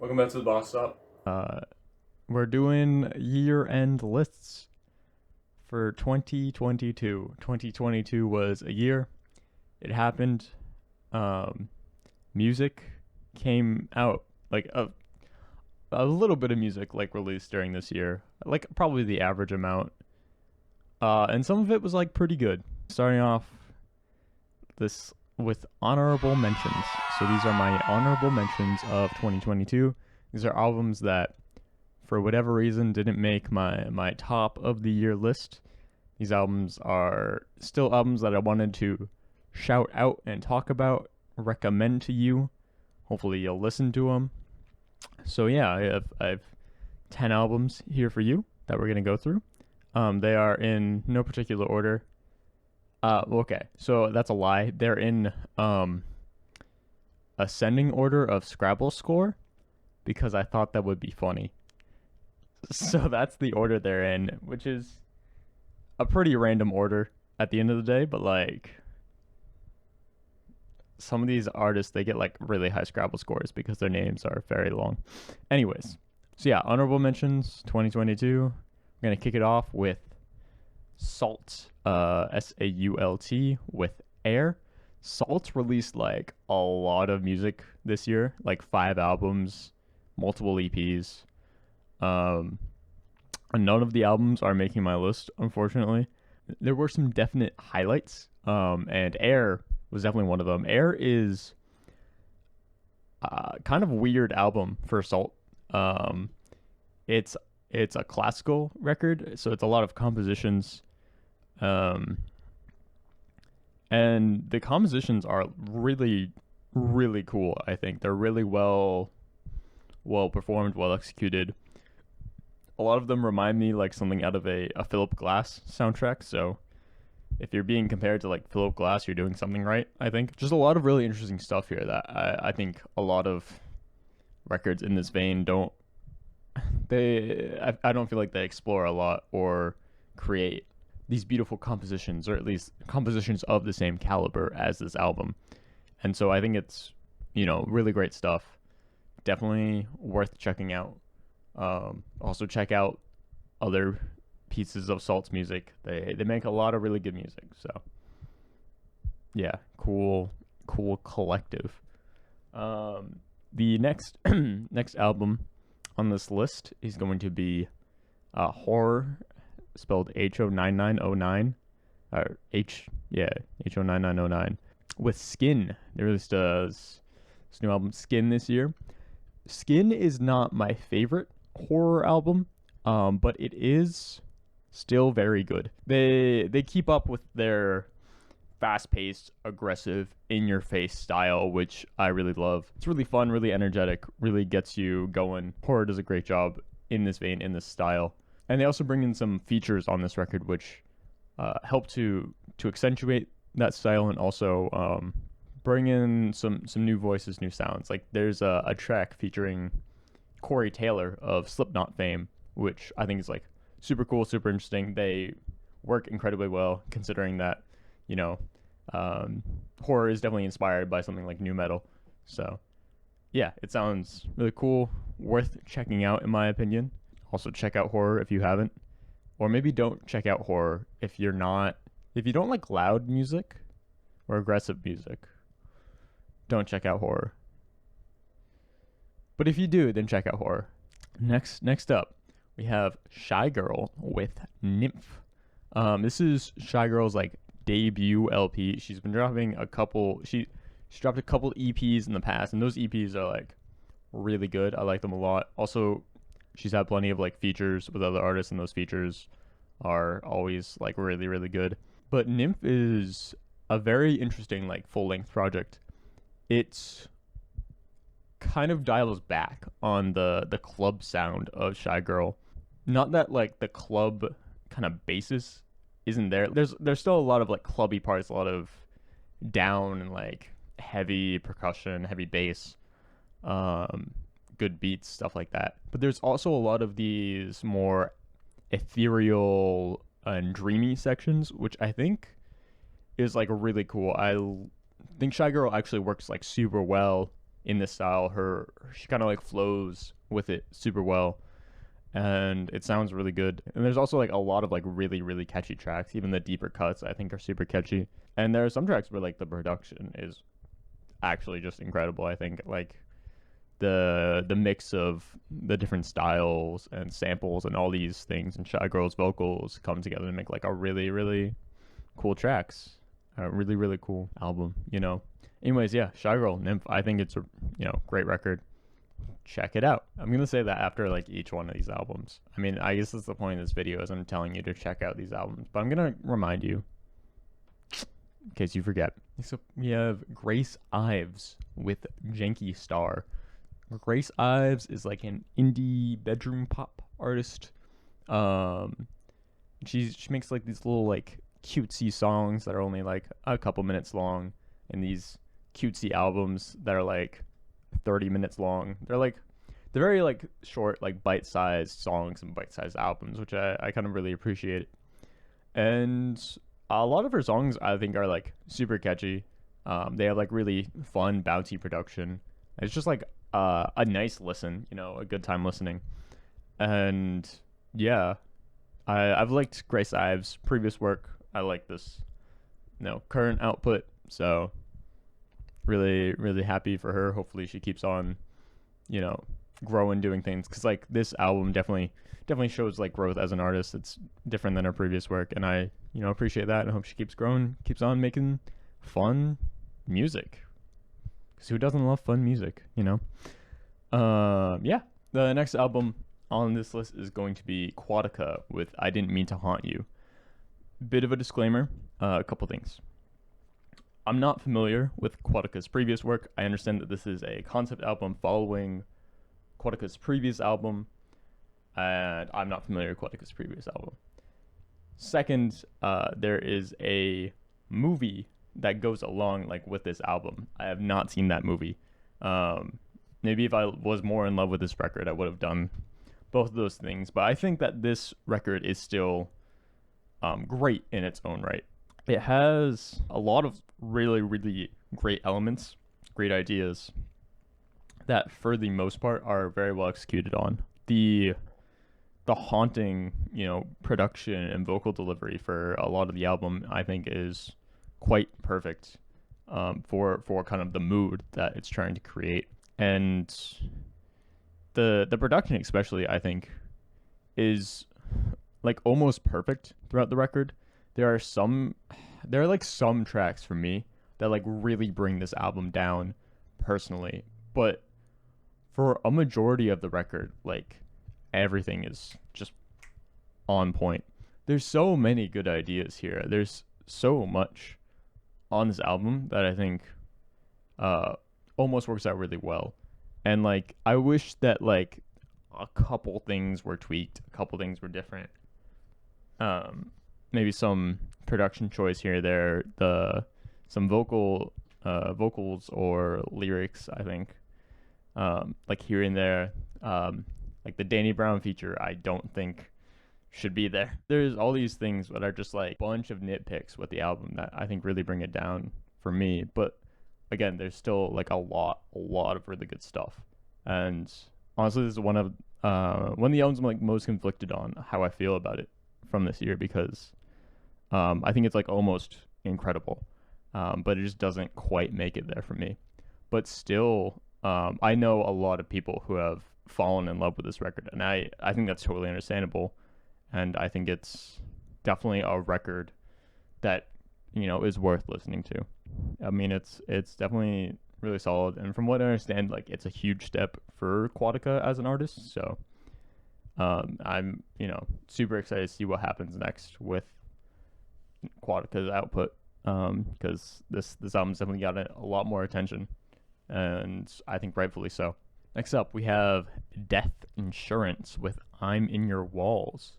Welcome back to the Bopstop. We're doing year-end lists for 2022. 2022 was a year. It happened. Um, Music came out, like a little bit of music like released during this year, like probably the average amount. And some of it was like pretty good. Starting off this with honorable mentions. So these are my honorable mentions of 2022. These are albums that, for whatever reason, didn't make my top of the year list. These albums are still albums that I wanted to shout out and talk about, recommend to you. Hopefully you'll listen to them. So yeah, I have 10 albums here for you that we're gonna go through. They are in no particular order. Okay, so that's a lie. They're in ascending order of Scrabble score because I thought that would be funny. So that's the order they're in, which is a pretty random order at the end of the day, but like some of these artists, they get like really high Scrabble scores because their names are very long. Anyways, so yeah, honorable mentions 2022. I'm going to kick it off with SAULT, SAULT with Air. SAULT released like a lot of music this year, like 5 albums, multiple EPs. None of the albums are making my list, unfortunately. There were some definite highlights, and Air was definitely one of them. Air is kind of weird album for SAULT. It's a classical record, so it's a lot of compositions, and the compositions are really, really cool. I think they're really well performed, well executed. A lot of them remind me like something out of a Philip Glass soundtrack. So if you're being compared to like Philip Glass, you're doing something right, I think. Just a lot of really interesting stuff here that I think a lot of records in this vein don't. I don't feel like they explore a lot or create these beautiful compositions, or at least compositions of the same caliber as this album. And so I think it's, really great stuff. Definitely worth checking out. Also check out other pieces of SAULT's music. They make a lot of really good music. So yeah, cool collective. The next next album on this list is going to be Horror, spelled HO9909, or HO9909, with Skin. They released this new album, Skin, this year. Skin is not my favorite horror album, but it is still very good. They keep up with their fast-paced, aggressive, in-your-face style, which I really love. It's really fun, really energetic, really gets you going. Horror does a great job in this vein, in this style. And they also bring in some features on this record which help to accentuate that style, and also bring in some new voices, new sounds. Like there's a track featuring Corey Taylor of Slipknot fame, which I think is like super cool, super interesting. They work incredibly well considering that, horror is definitely inspired by something like nu metal. So yeah, it sounds really cool, worth checking out in my opinion. Also check out Horror if you haven't, or maybe don't check out Horror if you don't like loud music or aggressive music. Don't check out Horror. But if you do, then check out Horror. Next up, we have Shygirl with Nymph. This is Shygirl's like debut LP. She's been dropping a couple. She dropped a couple EPs in the past, and those EPs are like really good. I like them a lot. Also, she's had plenty of like features with other artists, and those features are always like really, really good. But Nymph is a very interesting like full-length project. It's kind of dials back on the club sound of Shygirl. Not that like the club kind of basis isn't there. There's still a lot of like clubby parts, a lot of down and like heavy percussion, heavy bass, good beats, stuff like that. But there's also a lot of these more ethereal and dreamy sections, which I think is like really cool. I think Shygirl actually works like super well in this style. She kind of like flows with it super well, and it sounds really good. And there's also like a lot of like really really catchy tracks. Even the deeper cuts I think are super catchy. And there are some tracks where like the production is actually just incredible. I think like the mix of the different styles and samples and all these things and Shygirl's vocals come together to make like a really really cool tracks. A really really cool album, you know. Anyways, yeah, Shygirl, Nymph. I think it's a great record. Check it out. I'm gonna say that after like each one of these albums. I mean, I guess that's the point of this video is I'm telling you to check out these albums, but I'm gonna remind you in case you forget. So we have Grace Ives with Janky Star. Grace Ives is like an indie bedroom pop artist. She makes like these little like cutesy songs that are only like a couple minutes long, and these cutesy albums that are like 30 minutes long. They're very like short, like bite-sized songs and bite-sized albums, which I kind of really appreciate. And a lot of her songs I think are like super catchy. They have like really fun, bouncy production. It's just like a nice listen, a good time listening. And yeah, I've liked Grace Ives' previous work. I like this, current output. So really, really happy for her. Hopefully she keeps on, growing, doing things. Cause like this album definitely shows like growth as an artist. It's different than her previous work. And I, appreciate that. And I hope she keeps growing, keeps on making fun music. Cause who doesn't love fun music, Yeah. The next album on this list is going to be Quadeca with I Didn't Mean to Haunt You. Bit of a disclaimer, a couple things. I'm not familiar with Quadeca's previous work. I understand that this is a concept album following Quadeca's previous album, and I'm not familiar with Quadeca's previous album. Second, there is a movie that goes along like with this album. I have not seen that movie. Maybe if I was more in love with this record, I would have done both of those things. But I think that this record is still great in its own right. It has a lot of really, really great elements, great ideas that for the most part are very well executed on. The haunting, production and vocal delivery for a lot of the album, I think is quite perfect for kind of the mood that it's trying to create. And the production especially, I think, is like almost perfect throughout the record. There are some tracks for me that like really bring this album down personally, but for a majority of the record, like everything is just on point. There's so many good ideas here. There's so much on this album that I think almost works out really well. And like I wish that like a couple things were tweaked, a couple things were different. Maybe some production choice here or there, some vocals or lyrics, I think, like here and there, like the Danny Brown feature, I don't think should be there. There's all these things that are just like a bunch of nitpicks with the album that I think really bring it down for me. But again, there's still like a lot of really good stuff. And honestly, this is one of the albums I'm like most conflicted on how I feel about it from this year, because I think it's like almost incredible, but it just doesn't quite make it there for me. But still, I know a lot of people who have fallen in love with this record, and I think that's totally understandable. And I think it's definitely a record that is worth listening to. I mean, it's definitely really solid, and from what I understand, like it's a huge step for Quadeca as an artist. So I'm super excited to see what happens next with Quadeca's output, because this album's definitely got a lot more attention, and I think rightfully so. Next up, we have Death Insurance with I'm in Your Walls.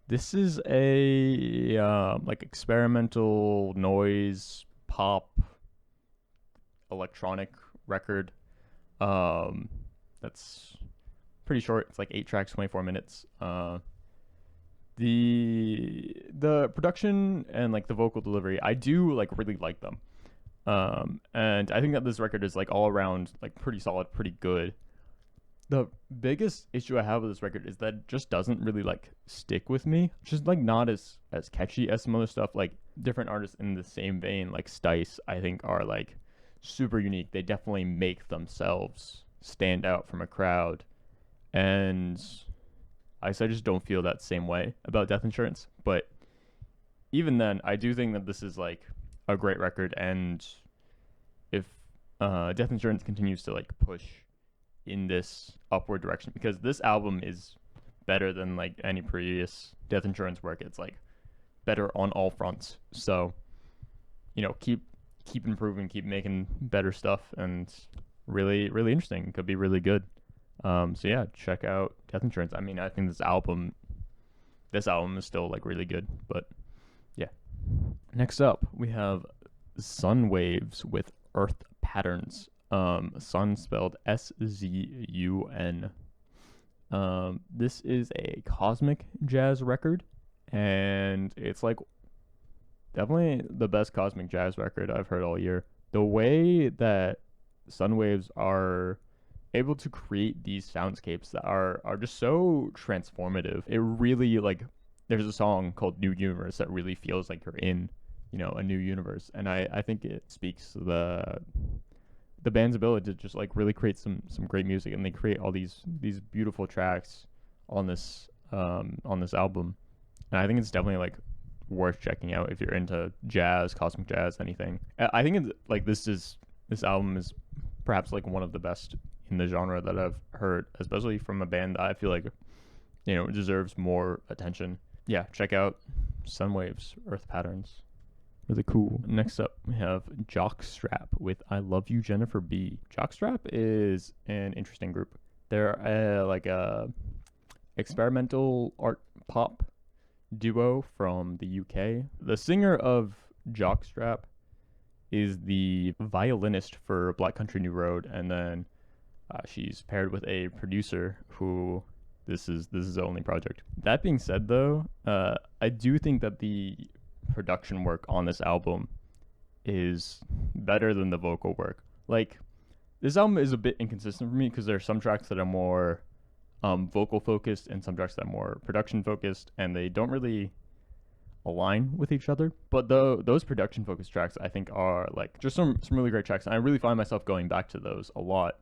This is a like experimental noise pop electronic record. That's pretty short. It's like 8 tracks, 24 minutes. The production and like the vocal delivery, I do like really like them. And I think that this record is like all around like pretty solid, pretty good. The biggest issue I have with this record is that it just doesn't really like stick with me. It's just like not as catchy as some other stuff. Like different artists in the same vein, like Stice, I think are like super unique. They definitely make themselves stand out from a crowd. And I just don't feel that same way about Death Insurance. But even then, I do think that this is like a great record. And if Death Insurance continues to like push in this upward direction, because this album is better than like any previous Death Insurance work. It's like better on all fronts. So, keep improving, keep making better stuff, and really really interesting. Could be really good. So yeah, check out Death Insurance. I mean, I think this album is still like really good, but yeah. Next up, we have Sun Waves with Earth Patterns. Sun spelled Szun. This is a cosmic jazz record, and it's like definitely the best cosmic jazz record I've heard all year. The way that Sun Waves are able to create these soundscapes that are just so transformative. It really like there's a song called New Universe that really feels like you're in, a new universe. And I think it speaks the band's ability to just like really create some great music, and they create all these beautiful tracks on this album. And I think it's definitely like worth checking out if you're into jazz, cosmic jazz, anything. I think it's like this album is perhaps like one of the best in the genre that I've heard, especially from a band that I feel like deserves more attention. Yeah, check out Sun Waves, Earth Patterns. Really cool. Next up, we have Jockstrap with I Love You, Jennifer B. Jockstrap is an interesting group. They're like a experimental art pop duo from the UK. The singer of Jockstrap is the violinist for Black Country New Road, and then she's paired with a producer who this is the only project. That being said, though, I do think that the production work on this album is better than the vocal work. Like, this album is a bit inconsistent for me because there are some tracks that are more vocal focused and some tracks that are more production focused, and they don't really align with each other. But those production focused tracks I think are like just some really great tracks, and I really find myself going back to those a lot.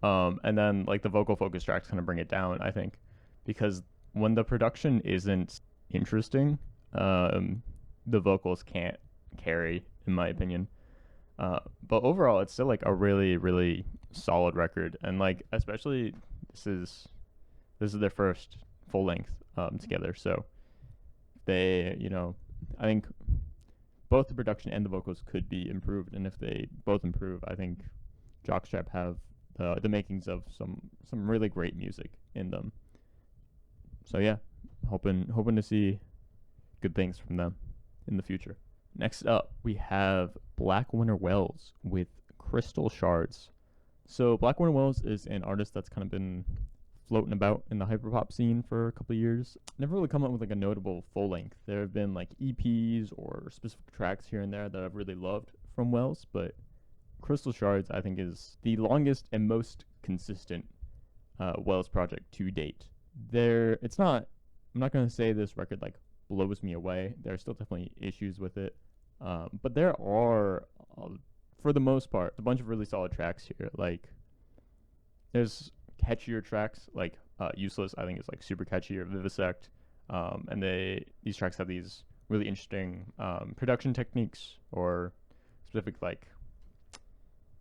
And then like the vocal focused tracks kind of bring it down, I think, because when the production isn't interesting, the vocals can't carry, in my opinion. But overall, it's still like a really, really solid record, and like especially this is their first full length together. So they, I think both the production and the vocals could be improved, and if they both improve, I think Jockstrap have the makings of some really great music in them. So yeah, hoping to see good things from them in the future. Next up, we have blackwinterwells with Crystal Shards. So blackwinterwells is an artist that's kind of been floating about in the hyperpop scene for a couple of years. Never really come up with like a notable full length. There have been like EPs or specific tracks here and there that I've really loved from Wells, but Crystal Shards I think is the longest and most consistent Wells project to date. I'm not going to say this record like blows me away. There are still definitely issues with it. But there are, for the most part, a bunch of really solid tracks here. Like, there's catchier tracks, like Useless, I think is like super catchy, or Vivisect. And these tracks have these really interesting production techniques or specific like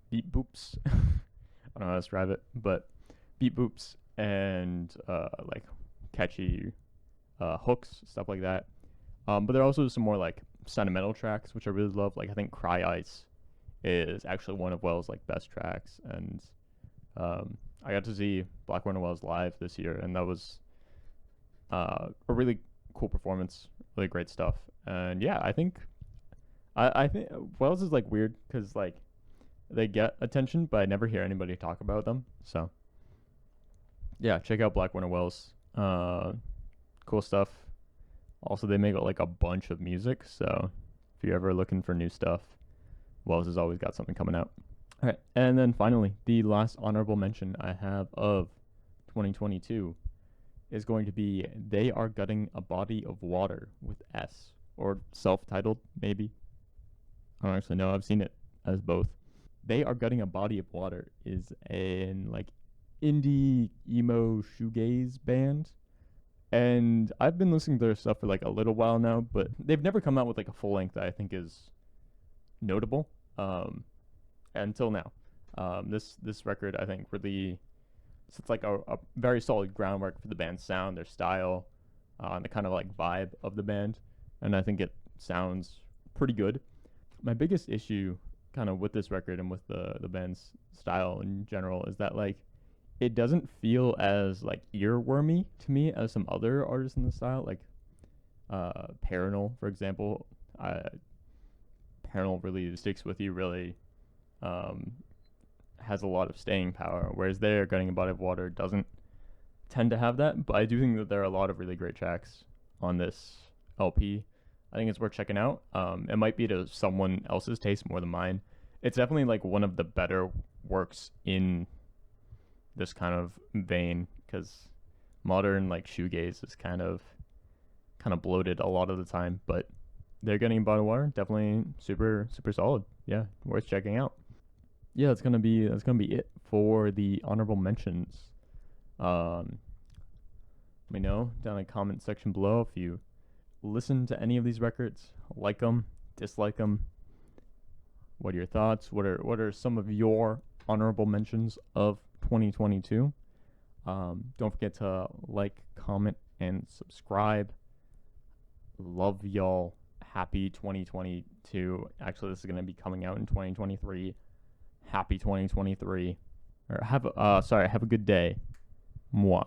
beat boops. I don't know how to describe it, but beat boops and like catchy hooks, stuff like that. But there are also some more like sentimental tracks, which I really love. Like I think Cry Ice is actually one of Wells' like best tracks, and I got to see blackwinterwells live this year, and that was a really cool performance, really great stuff. And yeah, I think Wells is like weird because like they get attention, but I never hear anybody talk about them. So yeah, check out blackwinterwells. Cool stuff. Also, they make like a bunch of music, so if you're ever looking for new stuff, Wells has always got something coming out. All right, and then finally, the last honorable mention I have of 2022 is going to be They Are Gutting a Body of Water with S, or self-titled, maybe. I don't actually know. I've seen it as both. They Are Gutting a Body of Water is an like indie emo shoegaze band. And I've been listening to their stuff for like a little while now, but they've never come out with like a full length that I think is notable until now. This record I think really sets like a very solid groundwork for the band's sound, their style, and the kind of like vibe of the band, and I think it sounds pretty good. My biggest issue kind of with this record and with the band's style in general is that like it doesn't feel as like earwormy to me as some other artists in the style, like Paranol, for example. Paranol really sticks with you, really has a lot of staying power, whereas They're Gutting a Body of Water doesn't tend to have that. But I do think that there are a lot of really great tracks on this LP. I think it's worth checking out. It might be to someone else's taste more than mine. It's definitely like one of the better works in this kind of vein, because modern like shoegaze is kind of bloated a lot of the time, but They're Getting a Bottle of Water, definitely super solid. Yeah, worth checking out. Yeah, that's gonna be it for the honorable mentions. Let me know down in the comment section below if you listen to any of these records, like them, dislike them. What are your thoughts? What are some of your honorable mentions of 2022? Don't forget to like, comment, and subscribe. Love y'all. Happy 2022. Actually, this is going to be coming out in 2023. Happy 2023. Or have a good day. Moi.